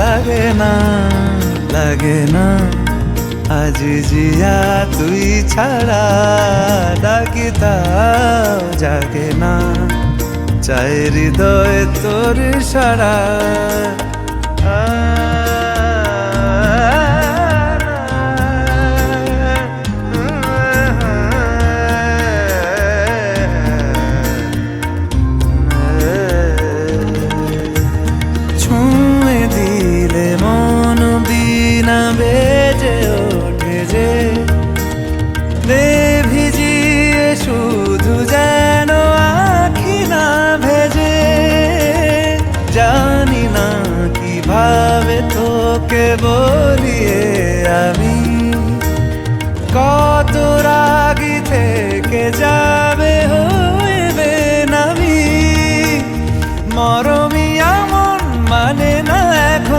লাগে না, লাগে না। আজ জিয়া তুই ছাড়া ডাকি তাও জাগে না। চাই হৃদয় তোর সারা ছুঁয়ে দিলে মন বিনা বেজে ওঠে যে ভিজিয়ে শুধু যেন আখি না ভেজে। জানি না কিভাবে তোকে বলিয়ে আমি কত রাগি থেকে যাবে